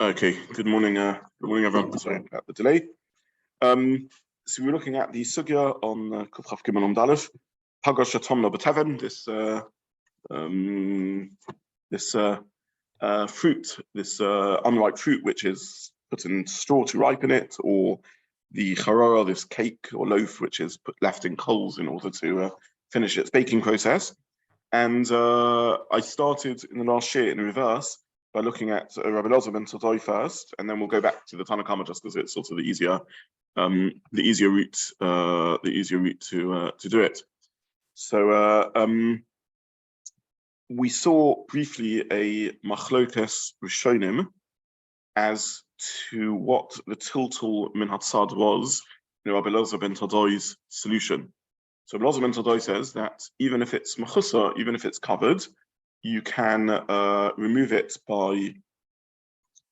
Okay, good morning everyone. Sorry about the delay. So we're looking at the sugya on Kuf Chaf Gimel Dalef, Paga SheTamna BaTeven, this fruit, this unripe fruit which is put in straw to ripen it, or the chaburah, this cake or loaf which is left in coals in order to finish its baking process. And I started in the last year in reverse by looking at Rabbi Zobin Titul first, and then we'll go back to the Tanna Kamma just because it's sort of the easier route to do it. So we saw briefly a machlokes rishonim as to what the Titul min HaTsad was in Rabbi Zobin Tidul's solution. So Rabbi Zobin Tidul says that even if it's mechusa, even if it's covered, you can remove it by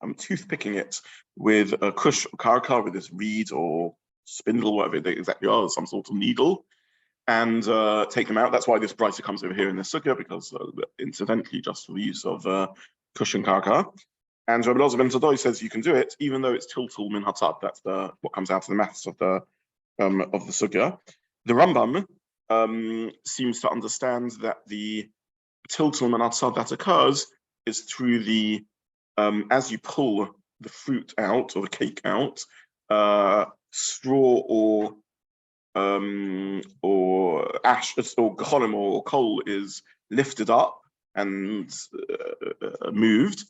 toothpicking it with a kush or karka, with this reed or spindle, whatever they exactly are, some sort of needle, and take them out. That's why this brisa comes over here in the sugya, because incidentally, just for the use of kush and karka. And Rabbi Zobin Tidul says you can do it even though it's Titul min HaTsad. That's what comes out of the maths of the sugya. The Rambam seems to understand that the Titul min HaTsad that occurs is through the as you pull the fruit out or the cake out, straw or ash or gecholim or coal is lifted up and moved,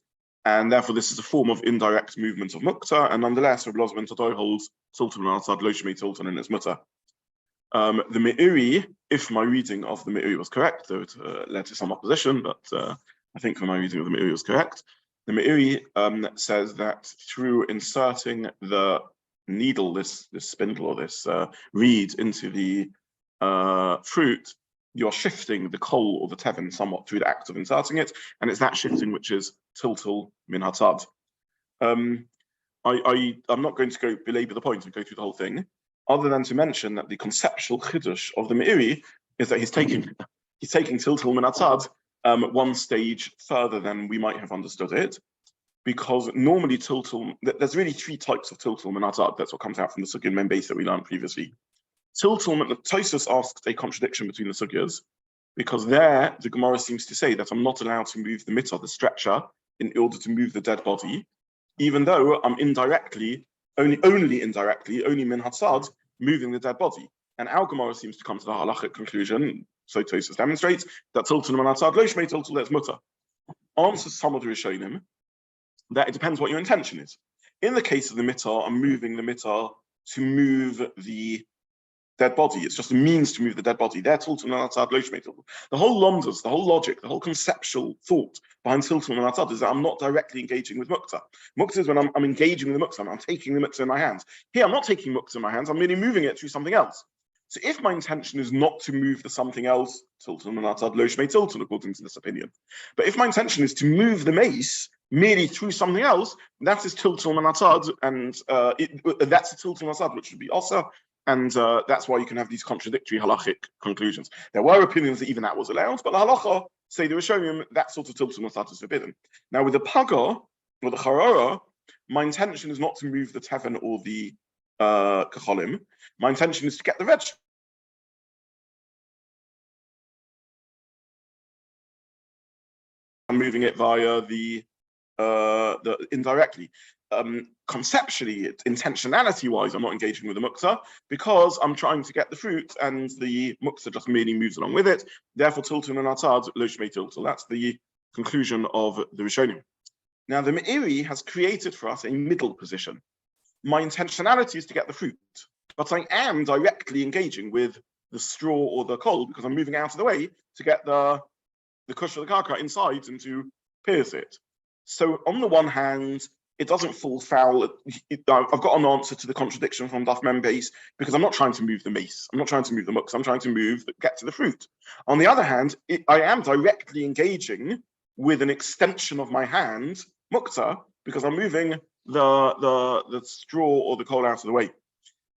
and therefore this is a form of indirect movement of Muktza. And nonetheless, Rabbi Zobin Tidul holds Titul min HaTsad lo shmei Titul in its mutter. The Me'uri, if my reading of the Me'uri was correct, though it led to some opposition, but I think my reading of the Me'uri was correct. The Me'uri says that through inserting the needle, this spindle or this reed into the fruit, you're shifting the coal or the teven somewhat through the act of inserting it, and it's that shifting which is Titul min HaTsad. I'm not going to go belabor the point and go through the whole thing, other than to mention that the conceptual chiddush of the Me'uri is that he's taking Titul min HaTsad one stage further than we might have understood it, because normally Titul, there's really three types of Titul min HaTsad. That's what comes out from the sugya main base that we learned previously. Tosfos asked a contradiction between the sugyas, because there the Gemara seems to say that I'm not allowed to move the mitzvah, the stretcher, in order to move the dead body, even though I'm only indirectly, min HaTsad, moving the dead body. And our Gemara seems to come to the halachic conclusion, so Tosfos demonstrates, that Titul min HaTsad lo shmei Titul, that's mutter. Answers some of the Rishonim that it depends what your intention is. In the case of the mitzvah, I'm moving the mitzvah to move the dead body. It's just a means to move the dead body. They're Titul min HaTsad lo shmei Titul. The whole lomdas, the whole logic, the whole conceptual thought behind Titul min HaTsad is that I'm not directly engaging with Muktza. Muktza is when I'm engaging with the Muktza, I'm taking the Muktza in my hands. Here, I'm not taking Muktza in my hands, I'm merely moving it through something else. So if my intention is not to move the something else, Titul min HaTsad lo shmei Titul, according to this opinion. But if my intention is to move the mace merely through something else, that is Titul min HaTsad, and that's a Titul min HaTsad, which would be also, and that's why you can have these contradictory halachic conclusions. There were opinions that even that was allowed, but the halacha say the Rishonim that sort of Titul min HaTsad is forbidden. Now with the Paga or the chaburah, my intention is not to move the teven or the gecholim. My intention is to get the veg. I'm moving it via the indirectly. Conceptually, intentionality-wise, I'm not engaging with the Muktza because I'm trying to get the fruit, and the Muktza just merely moves along with it. Therefore, Titul min HaTsad lo shmei Titul. That's the conclusion of the Rishonim. Now, the Me'uri has created for us a middle position. My intentionality is to get the fruit, but I am directly engaging with the straw or the coal because I'm moving out of the way to get the kush or the karka inside and to pierce it. So on the one hand, it doesn't fall foul. I've got an answer to the contradiction from Daf Mem base because I'm not trying to move the mace. I'm not trying to move the mux. I'm trying to get to the fruit. On the other hand, I am directly engaging with an extension of my hand, Muktza, because I'm moving the straw or the coal out of the way.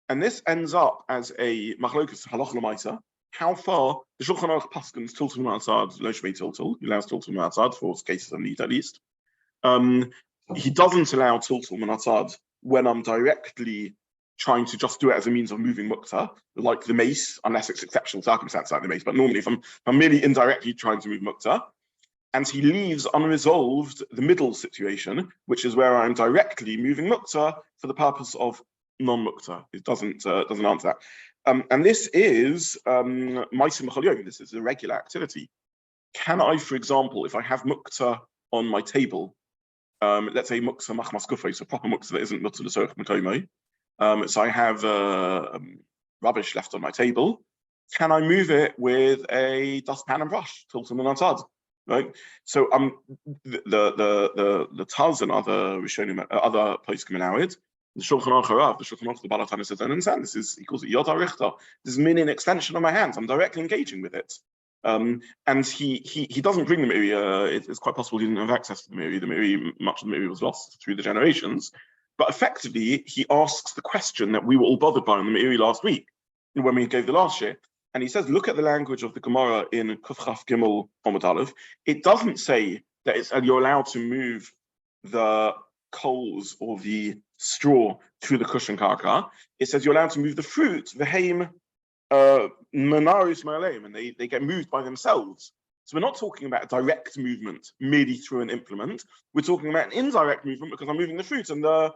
And this ends up as a machlokus halacha l'maisa. How far the Shulchan Aruch paskins Titul min HaTsad lo shmei Titul, he allows Titul min HaTsad for cases of need at least. he doesn't allow Titul and HaTsad when I'm directly trying to just do it as a means of moving Muktza, like the mace, unless it's exceptional circumstance like the mace. But normally, if I'm merely indirectly trying to move Muktza, and he leaves unresolved the middle situation, which is where I'm directly moving Muktza for the purpose of non-Muktza. It doesn't answer that. And this is Ma'asim B'chol Yom. This is a regular activity. Can I, for example, if I have Muktza on my table, let's say Muktza machmas gufay, so proper Muktza that isn't Muktza l'sorech makomo. So I have rubbish left on my table. Can I move it with a dustpan and brush, Titul and HaTsad? Right. So the Taz and other Rishonim, other poskim allow it. The Shulchan Aruch Harav, the Shulchan Aruch, the BaTeven says, I don't understand. This is, he calls it Yod HaRichter. This is meaning an extension of my hands. I'm directly engaging with it. And he doesn't bring the Meiri. It's quite possible he didn't have access to the Meiri. The Meiri, much of the Meiri was lost through the generations. But effectively, he asks the question that we were all bothered by in the Meiri last week when we gave the last year. And he says, look at the language of the Gemara in Kuf Chaf Gimel Amud Aleph. It doesn't say that you're allowed to move the coals or the straw through the cushion karka. It says you're allowed to move the fruit, the haim, manaris ma'aleim, and they get moved by themselves. So we're not talking about a direct movement merely through an implement. We're talking about an indirect movement because I'm moving the fruit, and the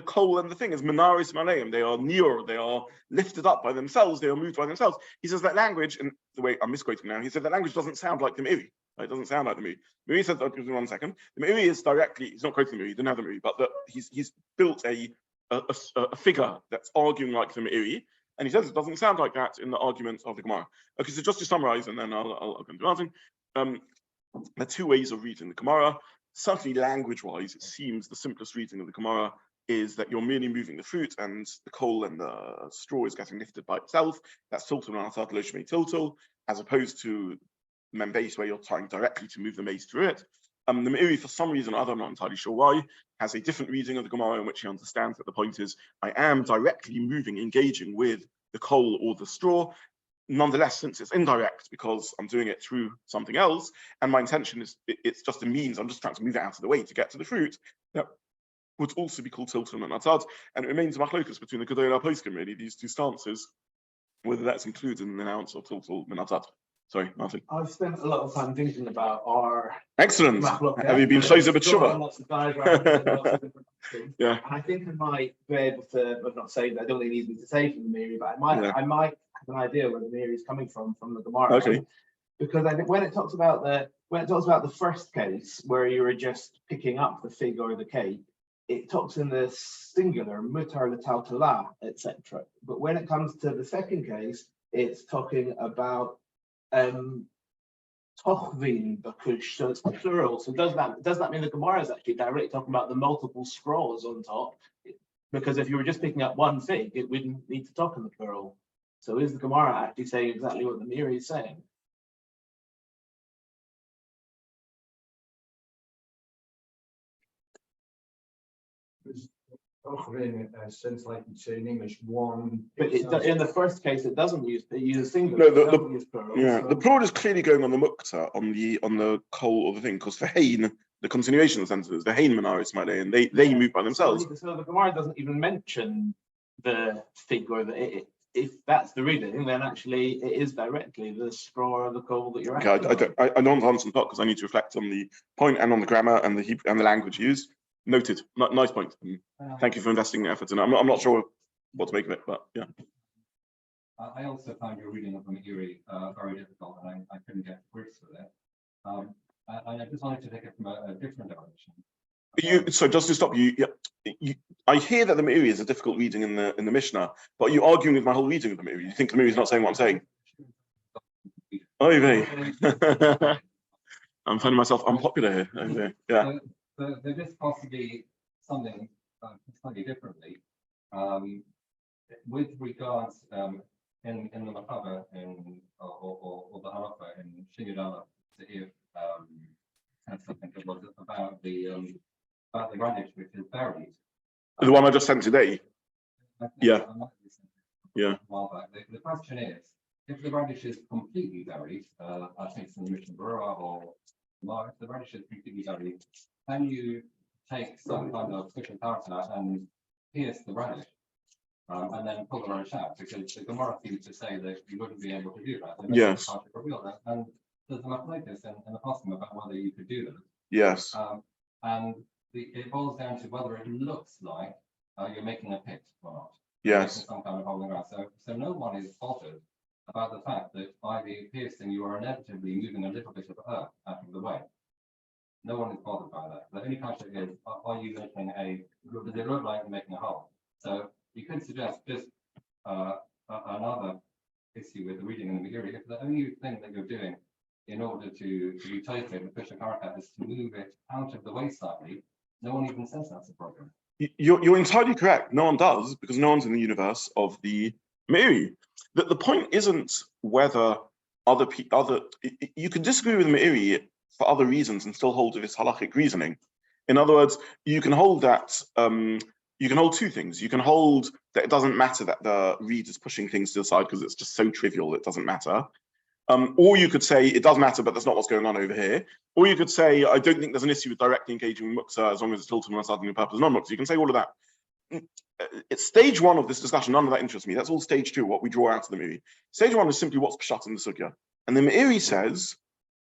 coal and the thing is manaris ma'aleim. They are near, they are lifted up by themselves, they are moved by themselves. He says that language, and the way I'm misquoting now, he said that language doesn't sound like the Meiri. It doesn't sound like the Meiri. Meiri says, give me 1 second. The Meiri is directly, he's not quoting the Meiri, he didn't have the Meiri, but he's built a figure that's arguing like the Meiri, and he says it doesn't sound like that in the argument of the Gemara. Okay, so just to summarize, and then I'll go into answering. There are two ways of reading the Gemara. Certainly language-wise, it seems the simplest reading of the Gemara is that you're merely moving the fruit and the coal and the straw is getting lifted by itself. That's Titul and HaTsad l'shmei Titul, as opposed to Membase, where you're trying directly to move the mace through it. The Meiri, for some reason or other, I'm not entirely sure why, has a different reading of the Gemara in which he understands that the point is I am directly moving, engaging with the coal or the straw. Nonetheless, since it's indirect because I'm doing it through something else, and my intention is it's just a means, I'm just trying to move it out of the way to get to the fruit, that would also be called Titul and HaTsad. And it remains a machlokus between the Gedolei poskim, really, these two stances, whether that's included in the announce of Titul and HaTsad. Sorry, Martin. I've spent a lot of time thinking about our excellent. Have you been Shozer B'Tshuvah? Lots of diagrams and lots of different things. Yeah. And I think I might be able to, well, not say that I don't think it needs me to say from the Meiri, but I might have an idea where the Meiri is coming from the Gemara. Okay. Because I think when it talks about the first case where you were just picking up the fig or the cake, it talks in the singular, mutar l'taltala, etc. But when it comes to the second case, it's talking about tochvin bakush, so it's plural. So does that mean the Gemara is actually directly talking about the multiple straws on top? Because if you were just picking up one fig, it wouldn't need to talk in the plural. So is the Gemara actually saying exactly what the Meiri is saying? Since, like you say in English, one. But in the first case, it uses singular. No, use plural, yeah, so. the plural is clearly going on the Muktza, on the coal or the thing, because for Hain, the continuation of the sentence, the Hain Menaris Ma'aleh, and they move by themselves. So the Gemara doesn't even mention the fig or if that's the reading, then actually it is directly the straw or the coal that you're Okay, I don't answer the part because I need to reflect on the point and on the grammar and the Hebrew and the language used. Noted. Nice point. Thank you for investing the effort. And I'm not sure what to make of it, but yeah. I also found your reading of the Meiri very difficult, and I couldn't get to grips with it. I just wanted to take it from a different direction. So just to stop you, I hear that the Meiri is a difficult reading in the Mishnah, but are you arguing with my whole reading of the Meiri? You think the Meiri is not saying what I'm saying? Oh, I'm finding myself unpopular here. Yeah. There is possibly something slightly differently with regards in the Paga or the Halacha in Shiur if has something that was about the radish which is buried. The one I just sent today. Yeah. Yeah. The question is, if the radish is completely buried, I think it's in the Mishnah Berurah or if the radish is completely buried, can you take some kind of cushion character and pierce the radish, and then pull the radish out, because the Gemara seems to say that you wouldn't be able to do that. Yes. And there's a mathematics in the Pasuk about whether you could do that. Yes. And it boils down to whether it looks like you're making a pit or not. Yes. Some kind of holding around. So no one is bothered about the fact that by the piercing you are inevitably moving a little bit of earth out of the way. No one is bothered by that. The only question is, are you making does it look like you're making a hole? So you could suggest just another issue with the reading in the Megillah. If the only thing that you're doing in order to retake it, the push of Harakat, is to move it out of the way slightly, no one even says that's a problem. You're entirely correct. No one does, because no one's in the universe of the Meiri. The point isn't whether you can disagree with Meiri for other reasons and still hold this halachic reasoning. In other words, you can hold that you can hold two things. You can hold that it doesn't matter that the reed is pushing things to the side because it's just so trivial it doesn't matter. Or you could say it does matter, but that's not what's going on over here. Or you could say, I don't think there's an issue with directly engaging with Muktza as long as it's tilted on something purpose non-Muktza. You can say all of that. It's stage one of this discussion. None of that interests me. That's all stage two, what we draw out of the Meiri. Stage one is simply what's pshat in the sugya. And the Meiri says,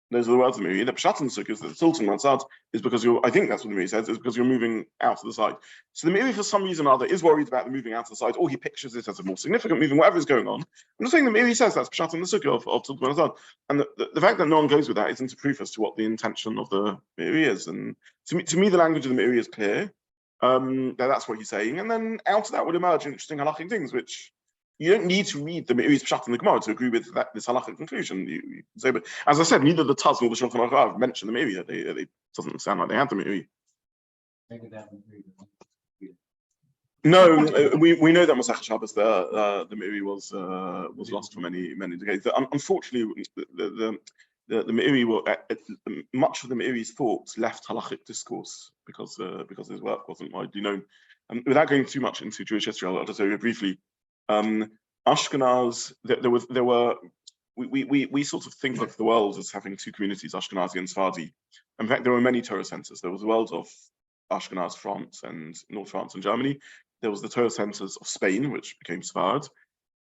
those are the words of the Meiri, the pshat in the sugya is that the tilted on HaTsad is because I think that's what the Meiri says, is because you're moving out to the side. So the Meiri, for some reason or other, is worried about the moving out to the side, or he pictures it as a more significant moving, whatever is going on. I'm just saying the Meiri says that's pshat in the sugya of tilted on HaTsad. And the fact that no one goes with that isn't a proof as to what the intention of the Meiri is. And to me, the language of the Meiri is clear. That's what he's saying. And then out of that would emerge interesting halachic things, which you don't need to read the Meiri's pshat in the Gemara to agree with this halachic conclusion. You say, but as I said, neither the Taz nor the Shulchan Aruch have mentioned the Meiri. They doesn't sound like they had the Meiri. No, we know that Masechet Shabbat the Meiri was lost for many decades. Unfortunately, the Meiri much of the Meiri's thoughts left halachic discourse because his work wasn't widely known. Without going too much into Jewish history, I'll just say very briefly. Ashkenaz, we sort of think of the world as having two communities, Ashkenazi and Sephardi. In fact, there were many Torah centers. There was the world of Ashkenaz, France, and North France and Germany. There was the Torah centers of Spain, which became Sfard.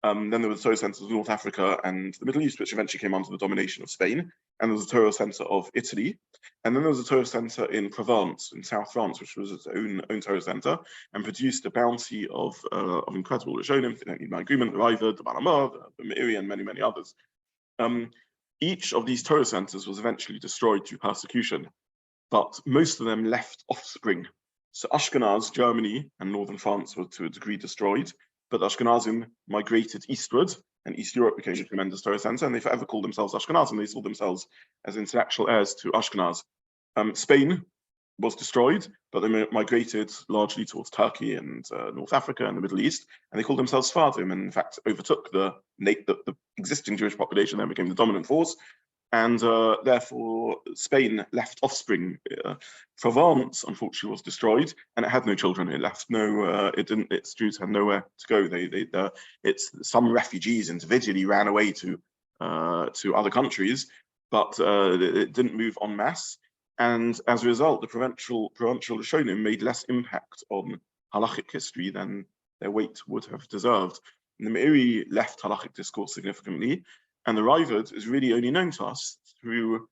Then there were the Torah centers of North Africa and the Middle East, which eventually came under the domination of Spain. And there was a Torah center of Italy. And then there was a Torah center in Provence, in South France, which was its own Torah center, and produced a bounty of incredible Rishonim. They don't need my agreement, the Raavad, the Balamah, the Meiri, and many others. Each of these Torah centers was eventually destroyed through persecution, but most of them left offspring. So Ashkenaz, Germany, and northern France were to a degree destroyed, but the Ashkenazim migrated eastward, and East Europe became a tremendous Torah center, and they forever called themselves Ashkenazim. They saw themselves as intellectual heirs to Ashkenaz. Spain was destroyed, but they migrated largely towards Turkey and North Africa and the Middle East, and they called themselves Sephardim, and in fact overtook the existing Jewish population, then became the dominant force, and therefore Spain left offspring. Provence, unfortunately, was destroyed, and it had no children. It left no. Its Jews had nowhere to go. Some refugees individually ran away to other countries, but it didn't move en masse. And as a result, the provincial Rishonim made less impact on halachic history than their weight would have deserved. And the Meiri left halachic discourse significantly, and the Raavad is really only known to us through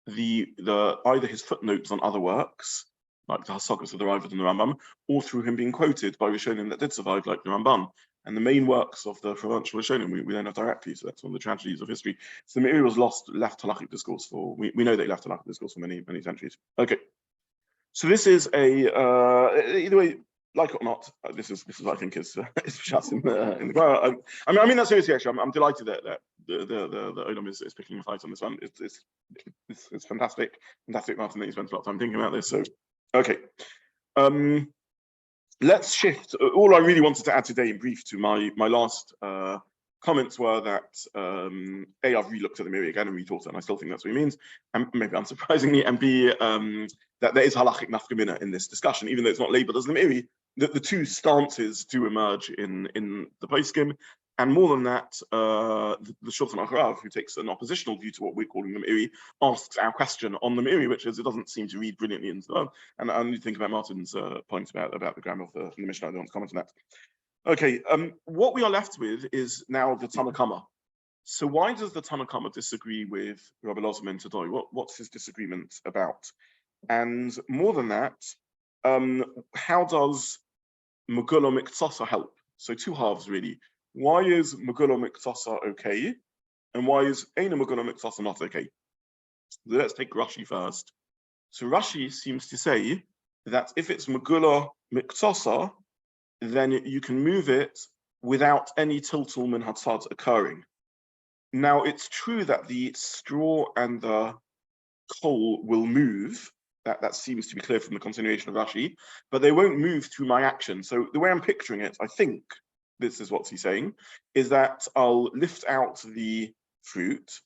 either his footnotes on other works, like the Hasagas of the Raavad and the Rambam, or through him being quoted by Rishonim that did survive, like the Ramban. And the main works of the provincial Rishonim we don't have directly, so that's one of the tragedies of history. So the Meiri was left halachic discourse for, we know they left halachic discourse for many centuries. Okay, so this is either way, like it or not, this is what I think is pshat in the Gemara. I mean that seriously. Actually, I'm delighted that the Olam is picking a fight on this one. It's fantastic, Martin, that you spent a lot of time thinking about this. So, okay. Let's shift. All I really wanted to add today in brief to my last comments were that A, I've re-looked at the Meiri again and rethought it, and I still think that's what he means, and maybe unsurprisingly, and B, that there is halachic nafkamina in this discussion, even though it's not labeled as the Meiri. The two stances do emerge in the poskim, And more than that, the Shulchan Aruch, who takes an oppositional view to what we're calling the Meiri, asks our question on the Meiri, which is it doesn't seem to read brilliantly into the and I only think about Martin's point about the grammar of the Mishnah. I don't want to comment on that. Okay, what we are left with is now the Tanna Kama. So why does the Tanna Kama disagree with Rabbizobin today? What's his disagreement about? And more than that, how does Megula Muktza help? So two halves really. Why is Megula Muktza okay? And why is Eina Megula Muktza not okay? So let's take Rashi first. So Rashi seems to say that if it's Megula Muktza, then you can move it without any Titul min HaTsad occurring. Now, it's true that the straw and the coal will move. That seems to be clear from the continuation of Rashi, but they won't move through my action. So the way I'm picturing it, I think this is what he's saying, is that I'll lift out the fruit,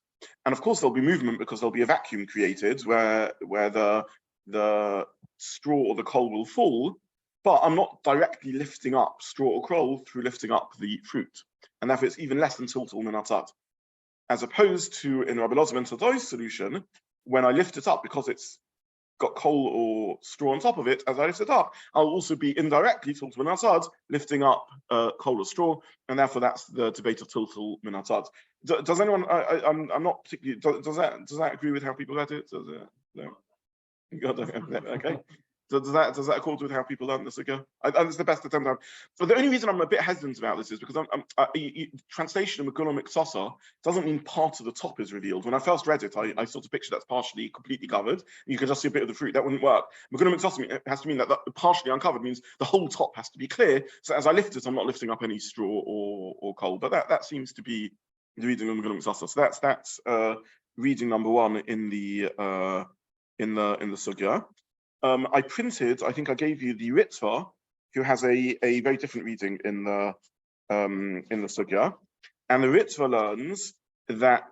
and of course there'll be movement because there'll be a vacuum created where the straw or the coal will fall, but I'm not directly lifting up straw or coal through lifting up the fruit, and therefore it's even less than Titul min HaTsad. As opposed to in Rabbizobin today's solution, when I lift it up because it's got coal or straw on top of it, as I lift it up, I'll also be indirectly Titul min HaTsad, lifting up coal or straw, and therefore that's the debate of Titul min HaTsad. Does anyone? I'm not particularly. Does that agree with how people read it? No. Okay. Does that accord with how people learn this ago? It's the best attempt I've. But the only reason I'm a bit hesitant about this is because translation of Megula Muktza doesn't mean part of the top is revealed. When I first read it, I sort of pictured that's partially completely covered. You can just see a bit of the fruit. That wouldn't work. Megula Muktza has to mean that partially uncovered means the whole top has to be clear. So as I lift it, I'm not lifting up any straw or coal. But that seems to be the reading of Megula Muktza. So that's reading number one in the sugya. I printed, I think I gave you the Ritva, who has a very different reading in the sugya, and the Ritva learns that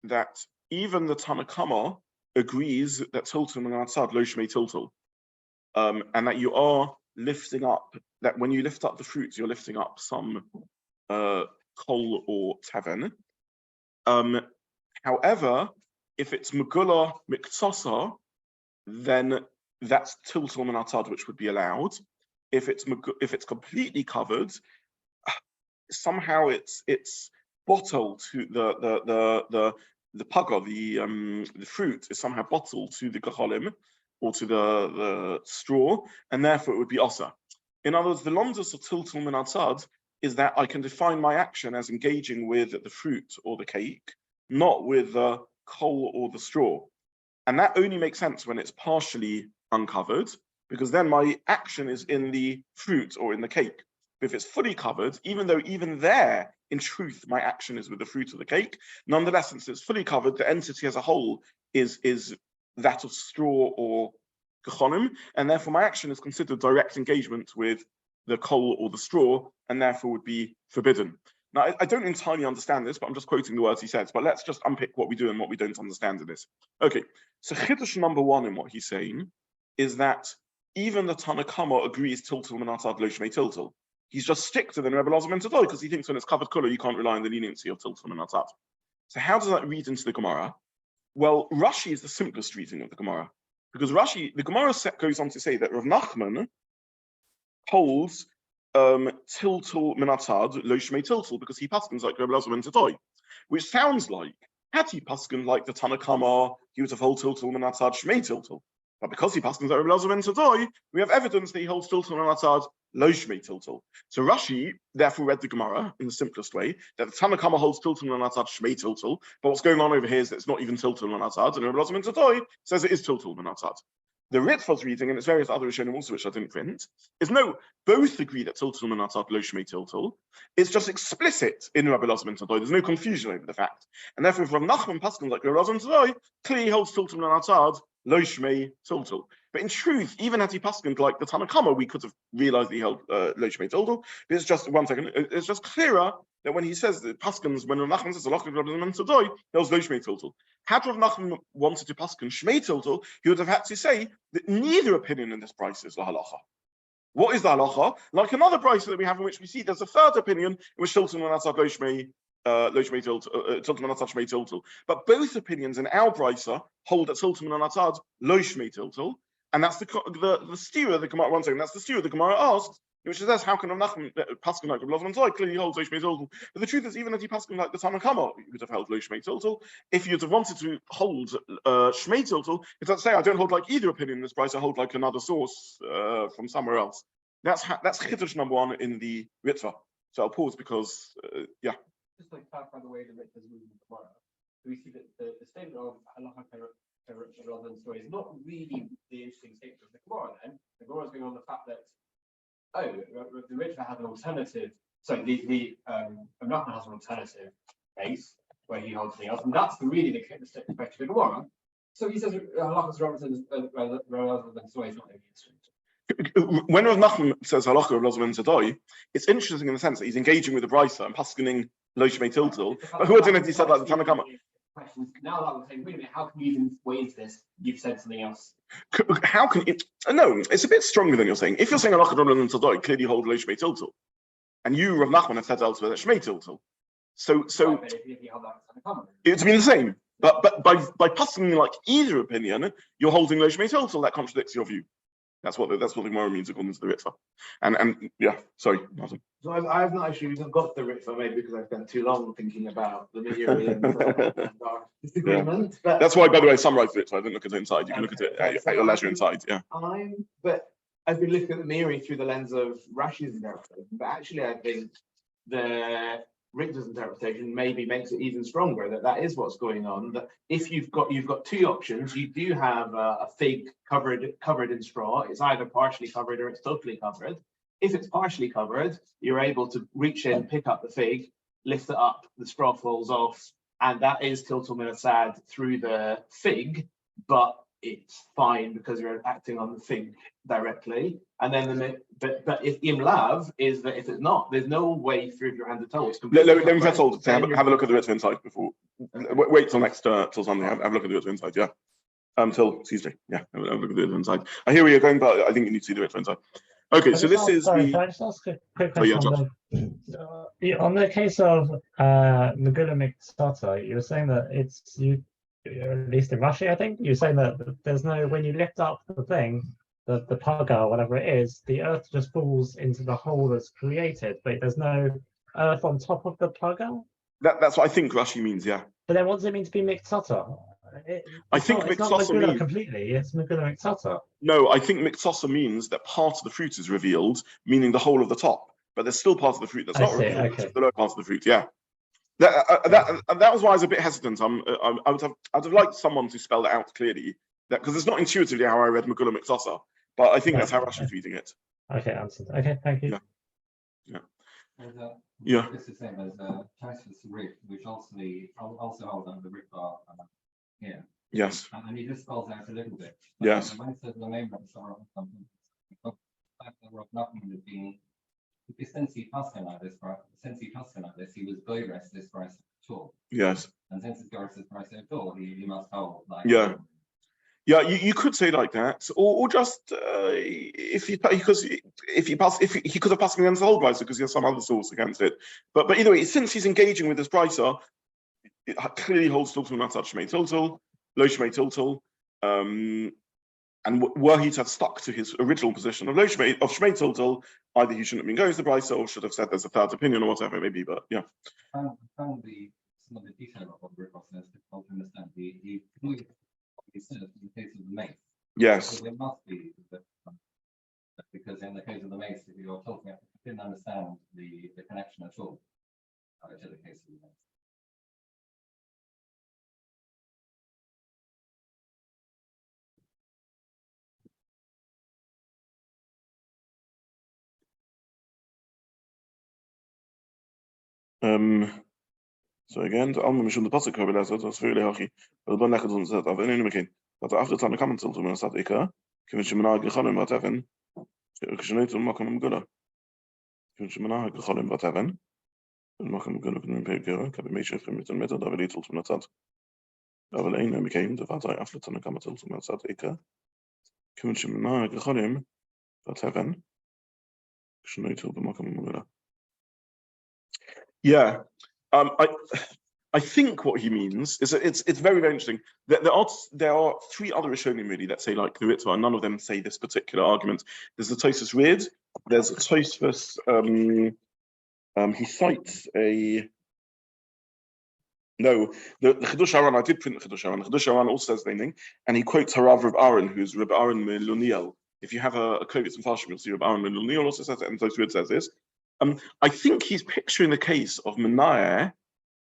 that even the Tanna Kama agrees that Titul min HaTsad lo shmei Titul, and that you are lifting up, that when you lift up the fruits, you're lifting up some kol or teven. However, if it's Megula Muktza, then that's Titul min HaTsad, which would be allowed. If it's completely covered, somehow it's bottled to the Paga, the fruit is somehow bottled to the gecholim or to the straw, and therefore it would be osa. In other words, the lomdus of Titul min HaTsad is that I can define my action as engaging with the fruit or the cake, not with the coal or the straw. And that only makes sense when it's partially uncovered, because then my action is in the fruit or in the cake. But if it's fully covered, even though even there, in truth, my action is with the fruit or the cake, nonetheless, since it's fully covered, the entity as a whole is that of straw or gechonim, and therefore my action is considered direct engagement with the coal or the straw, and therefore would be forbidden. Now, I don't entirely understand this, but I'm just quoting the words he says. But let's just unpick what we do and what we don't understand in this. Okay, so chiddush number one in what he's saying is that even the Tanna Kama agrees Titul min HaTsad lo shmei Titul. He's just stricter than Rabbizobin today because he thinks when it's covered color, you can't rely on the leniency of Titul min HaTsad. So how does that read into the Gemara? Well, Rashi is the simplest reading of the Gemara, because the Gemara goes on to say that Rav Nachman holds Titul min HaTsad lo shmei Titul because he paskins like Rabbizobin today, which sounds like had he paskined like the Tanna Kama, he would have held Titul min HaTsad shmei Titul. But because he paskins like Rabbizobin today, we have evidence that he holds Titul min HaTsad lo shmei Titul. So Rashi therefore read the Gemara in the simplest way that the Tanna Kama holds Titul min HaTsad shmei Titul. But what's going on over here is that it's not even Titul min HaTsad, and Rabbizobin today says it is Titul min HaTsad. The Ritva's reading, and its various other Rishonim also, which I didn't print, is no, both agree that Titul min HaTsad lo shmei Titul. It's just explicit in Rabbizobin today. There's no confusion over the fact. And therefore, if Rav Nachman paskins like Rabbizobin today, clearly holds Titul min HaTsad lo shmei Titul. But in truth, even had he paskined like the Tanna Kama, we could have realized that he held lo shmei Titul. But it's just, one second, it's just clearer that when he says that paskins, when Rav Nachman says Halacha Rabbizobin today, he holds lo shmei Titul. Had Rav Nachman wanted to paskin shmei Titul, he would have had to say that neither opinion in this price is la halacha. What is the halacha? Like another brisa that we have in which we see there's a third opinion in which tiltul and HaTsad lo shmei tiltul and HaTsad shmei tiltul. But both opinions in our brisa hold that tiltul and HaTsad lo shmei tiltul, and that's the Shiur the Gemara. One second, that's the Shiur the Gemara asked, which says how can Rav Nachman paskin like Rav Zobin clearly holds lo shmei tiltul. But the truth is, even if you paskin like the Tanakama, you would have held lo shmei tiltul. If you'd have wanted to hold shmei tiltul, if let's say I don't hold like either opinion in this price, I hold like another source from somewhere else. That's chiddush number one in the Ritva. So I'll pause because yeah. Just to clarify the way the Ritva is moving the Gemara, we see that the statement of Halacha story is not really the interesting statement of the Gemara. Then the Gemara is going on the fact that the Ritva has an alternative. So the Nachman has an alternative case where he holds something else, and that's really the question of the Gemara. So he says Halacha's rather than story is not really interesting. When Rav Nachman says halacha of Rabbizobin today, it's interesting in the sense that he's engaging with the brisa and paskening lo shmei tiltul. But who didn't he said like the Tanakama? Now that we're saying, wait a minute, how can you even weigh into this? You've said something else. How can it? No, it's a bit stronger than you're saying. If you're saying halacha of Rabbizobin today, clearly hold lo shmei tiltul, and you Rav Nachman have said elsewhere that shmei tiltul. So it would mean the same. But by paskening like either opinion, you're holding lo shmei tiltul. That contradicts your view. That's what the Gemara means according to the Ritva. And yeah, sorry, Martin. So I've not actually even got the Ritva, maybe because I spent too long thinking about the Miri and our disagreement. Yeah. But that's why, by the way, I summarized it, so I didn't look at it inside. You can look at it at your leisure inside. Yeah. But I've been looking at the Miri through the lens of Rashi's interpretation, but actually I think the Ritva's interpretation maybe makes it even stronger that is what's going on. That if you've got two options, you do have a fig covered in straw. It's either partially covered or it's totally covered. If it's partially covered, you're able to reach in, pick up the fig, lift it up, the straw falls off, and that is tiltul min HaTsad through the fig, but it's fine because you're acting on the fig directly. And then but if imlav is that if it's not, there's no way through your hand at all. Let me first hold to have a look at the Ritva inside before. Wait till next till Sunday. Have a look at the Ritva inside. Yeah. Till Tuesday. Yeah. Have a look at the Ritva inside. I hear where you're going, but I think you need to see the Ritva inside. Okay, so this is Can I just ask a quick question on the case of Megillah Miktza? You were saying that it's you, at least in Rashi, I think you're saying that there's no, when you lift up the thing, the Paga or whatever it is, the earth just falls into the hole that's created, but there's no earth on top of the Paga. That's what I think Rashi means. Yeah. But then what does it mean to be Miktza? I think Miktza means completely. It's Megillah Miktza. No, I think Miktza means that part of the fruit is revealed, meaning the whole of the top. But there's still part of the fruit that's not revealed. Okay. The lower part of the fruit. Yeah. That was why I was a bit hesitant. I would have liked someone to spell that out clearly. Because it's not intuitively how I read Megillah Miktza, but I think that's how Rashi's reading it. Okay, answered. Okay, thank you. Yeah. It's the same as Titus Rif, which also holds under the Ritva here. Yes. And he just spells out a little bit. Yes. When it says the name of something, the fact that Rav Nachman had been, since he passed like this, he was goyress this price at all. Yes. And since it's goyress this price at all, he must hold like. Yeah. Yeah, you could say like that, or just if he could have passed him against the whole price because he has some other source against it. But either way, since he's engaging with this pricer, it clearly holds tiltul min HaTsad shmei tiltul, lo shmei tiltul, and were he to have stuck to his original position of shmei tiltul, either he shouldn't have been going to the pricer or should have said there's a third opinion or whatever it may be. But yeah. I found some of the detail of what Rick says to understand. He said in the case of the mace. Yes. So there must be, because in the case of the mace, if you're talking, I didn't understand the connection at all to the case of the mace. So again, the Alma Mishum the Pasuk Kabbalah, that's very hachi. But the Banach doesn't say that. I've any McCain. But after the time coming to me, Sat Ika, Kevin Shemana Gechalim BaTeven, Kishnator Makam Gula. Kevin Shemana Gechalim BaTeven, and Makam Gula can pay Gura, can be made from it and method of a little to HaTsad. I will aim and became the Vata after the time coming to me, Sat Ika, Kevin Shemana Gechalim BaTeven, Yeah, I think what he means is that it's very, very interesting. There are three other Rishonim really that say like the Ritva, and none of them say this particular argument. There's the Tosfos Rid, there's a Tosfos, he cites a, no, the Chidush Aran, I did print the Chidush Aran. The Chidush Aran also says the same thing, and he quotes Harav Reb Aaron, who's Reb Aaron Meluniel. If you have a Kovetz and Farshim, you'll see Reb Aaron Meluniel also says it, and Tosfos Rid says this. I think he's picturing the case of Menayeh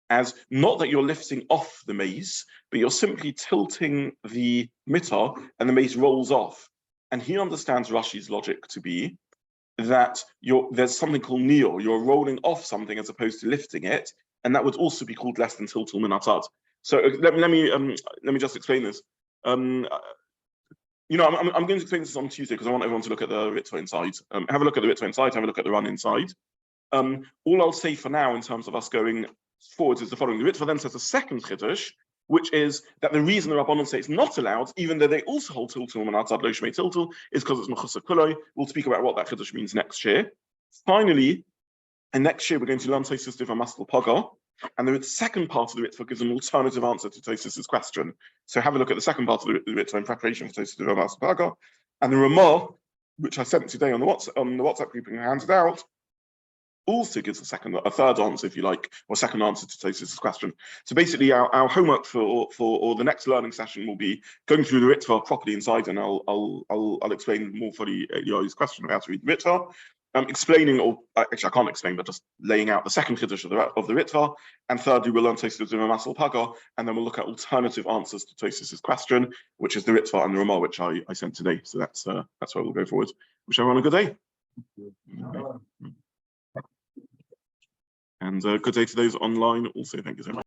as not that you're lifting off the mace, but you're simply tilting the mitar and the mace rolls off. And he understands Rashi's logic to be that there's something called niyur, you're rolling off something as opposed to lifting it, and that would also be called less than Titul min HaTsad. So let me just explain this. I'm going to explain this on Tuesday because I want everyone to look at the Ritva inside. Have a look at the Ritva inside, have a look at the run inside. All I'll say for now in terms of us going forwards is the following. The Ritva then says a second Chiddush, which is that the reason the Rabbanon say it's not allowed, even though they also hold Titul min HaTsad lo shmei Titul, is because it's Mechusa Kuloi. We'll speak about what that Chiddush means next year. Finally, and next year we're going to learn Tosfos Divrei Mastel Paga, and the second part of the Ritva gives an alternative answer to Tosfos' question. So have a look at the second part of the Ritva in preparation for Tosfos Divrei Mastel Paga, and the Ramah, which I sent today on the WhatsApp group and handed out, also gives a third answer, if you like, or second answer to Tosfos' question. So basically, our homework for the next learning session will be going through the Ritva properly inside, and I'll explain more fully Yoi's question of how to read the Ritva, explaining, or actually I can't explain, but just laying out the second Chiddush of the Ritva, and thirdly we'll learn Tosfos Divrei Mastel Paga, and then we'll look at alternative answers to Tosfos' question, which is the Ritva and the Ramah, which I sent today. So that's where we'll go forward. Wish everyone a good day. Okay. And good day to those online also. Thank you so much.